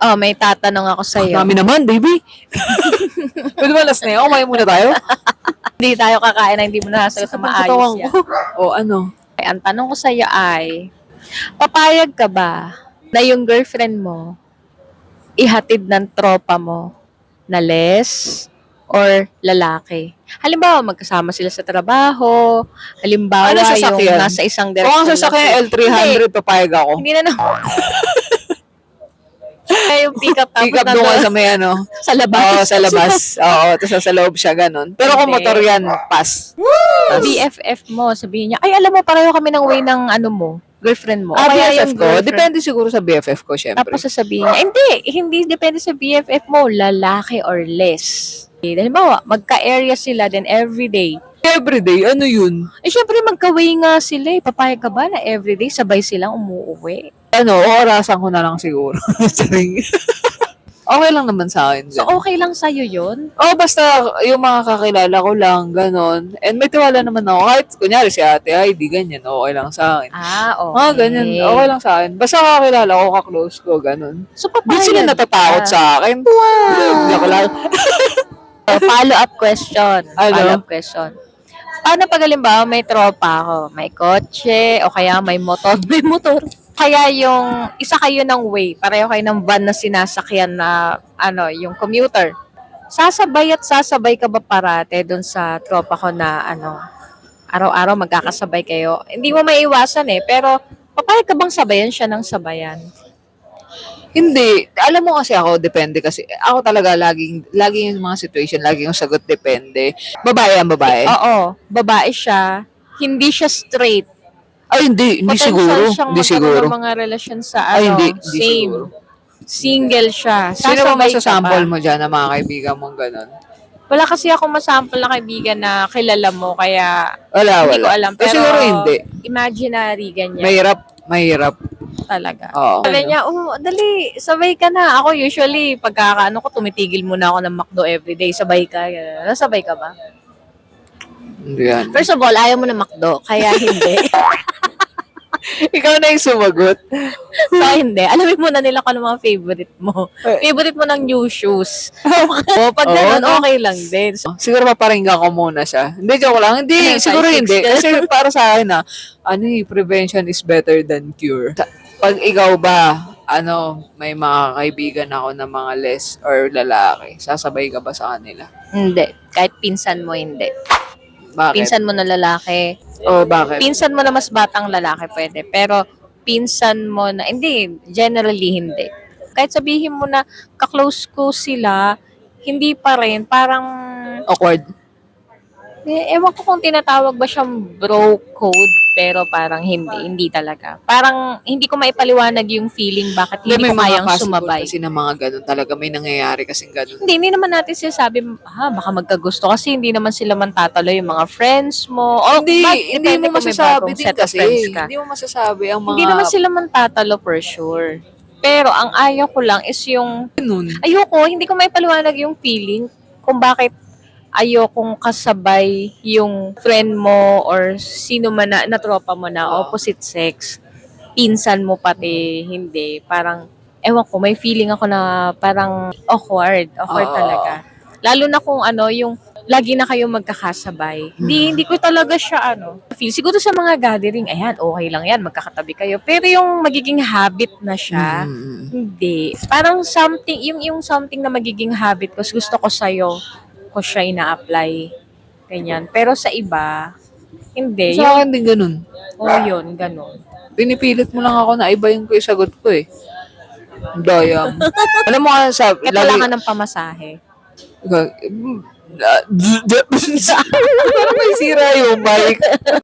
Oh, may tatanong ako sa'yo. Dami naman, baby. Pwede ba last na yun? Kumain muna tayo? Hindi tayo kakain na hindi mo nasagot na maayos yan. O ano? Okay, ang tanong ko sa'yo ay, papayag ka ba na yung girlfriend mo ihatid ng tropa mo na les or lalaki? Halimbawa, magkasama sila sa trabaho. Halimbawa, Ano yung sasakyan? nasa isang Kung direksyon ang sasakyan L300, papayag ako. Hindi na Kaya yung pick up tapos Pick up doon ka sa may ano. sa labas. Oo, sa labas. Oo, tapos sa loob siya, ganun. Pero kung Hindi. motor yan, pass. BFF mo, sabihin niya, ay alam mo, pareho kami ng way ng ano mo, girlfriend mo. O Ah, kaya BFF yung ko? girlfriend- Depende siguro sa BFF ko, syempre. Tapos sasabihin niya, hindi depende sa BFF mo, lalaki or less. Halimbawa, magka-area sila then everyday. Everyday, ano yun? Eh, syempre, magka-way nga sila eh. Papayag ka ba na everyday sabay silang umuwi? Ano, orasan ko na lang siguro. Saring. Okay lang naman sa akin. So, okay lang sa'yo yun? Oh, basta yung mga kakilala ko lang, ganon. And may tiwala naman ako. Kahit kunyari si ate, ay, di ganyan, okay lang sa akin. Ah, okay. Mga ganyan, okay lang sa akin. Basta kakilala ko, kaklose ko, ganon. So, Di papayag sila natatakot ka. sa akin. Wow! Ako lang. So, follow-up question. Ano? Follow-up question. Paano pag halimbawa may tropa ako, may kotse, o kaya may motor, may motor. Kaya yung isa kayo ng way, pareho kayo ng van na sinasakyan na ano, yung commuter. Sasabay at sasabay ka ba parate doon sa tropa ko na ano, araw-araw magkakasabay kayo? Hindi mo maiiwasan eh, pero papayag ka bang sabayan siya ng sabayan? Hindi. Alam mo kasi ako, depende kasi. Ako talaga, laging yung mga situation, laging yung sagot, depende. Babae ang babae. Oo, babae siya, hindi siya straight. Ay, hindi siguro. Potential siyang Hindi magkaroon siguro. ng mga relasyon sa Ay, ano, hindi same. siguro. Single siya. Sino ba Sasabay ka masasample ba? mo dyan na mga kaibigan mong gano'n? Wala kasi ako masample na kaibigan na kilala mo, kaya Wala. hindi ko alam. Pero Siguro hindi. imaginary, ganyan Mahirap. talaga. Oo. Sabi niya, dali, sabay ka na. Ako usually, pagkakaano ko, tumitigil muna ako ng McDo everyday. Sabay ka. Ganun. Nasabay ka ba? Hindi yan. First of all, ayaw mo ng McDo, kaya hindi. Ikaw na yung sumagot. So, hindi. Alamin muna nila kung ano mga favorite mo. Favorite mo ng new shoes. Pag Oo, ganun, no? okay lang din. So, Siguro paparinggan ko muna siya. Hindi, joke lang. Hindi, Ano, siguro 5'6" hindi. ka? Kasi para sa akin prevention is better than cure. Pag ikaw ba, may mga kaibigan ako na mga les or lalaki, sasabay ka ba sa kanila? hindi. Kahit pinsan mo, hindi. Bakit? Pinsan mo na lalaki. Bakit? Pinsan mo na mas batang lalaki, pwede. Pero, pinsan mo na, hindi. Generally, hindi. Kahit sabihin mo na kaklose ko sila, hindi pa rin. Parang, Awkward. ewan ko kung tinatawag ba siyang bro code, pero parang hindi talaga. Parang hindi ko maipaliwanag yung feeling bakit hindi ko kayang sumabay. Kasi na mga ganun talaga. May nangyayari kasing ganun. Hindi naman natin sinasabi, baka magkagusto kasi hindi naman sila man tatalo yung mga friends mo. O, Hindi depende mo kung may masasabi bagong din set of kasi. friends ka. Hindi mo masasabi ang mga Hindi naman sila man tatalo for sure. Pero ang ayaw ko lang is yung, ganun. ayoko, hindi ko maipaliwanag yung feeling kung bakit ayokong kasabay yung friend mo or sino man na tropa mo na opposite sex. Pinsan mo pati hindi. Parang, ewan ko, may feeling ako na parang awkward. Awkward Oo. talaga. Lalo na kung yung lagi na kayo magkakasabay. Hindi ko talaga siya feel. Siguro sa mga gathering, ayan, okay lang yan, magkakatabi kayo. Pero yung magiging habit na siya, hindi. Parang something, yung something na magiging habit ko, gusto ko sa'yo, ko siya ina-apply. Ganyan. Pero sa iba, hindi. Sa akin din ganun. Yun, ganun. Pinipilit mo lang ako na ibahin ko yung sagot ko eh. Daya mo. Alam mo ka sa... Kailangan ng pamasahe. Parang may sira yung mic.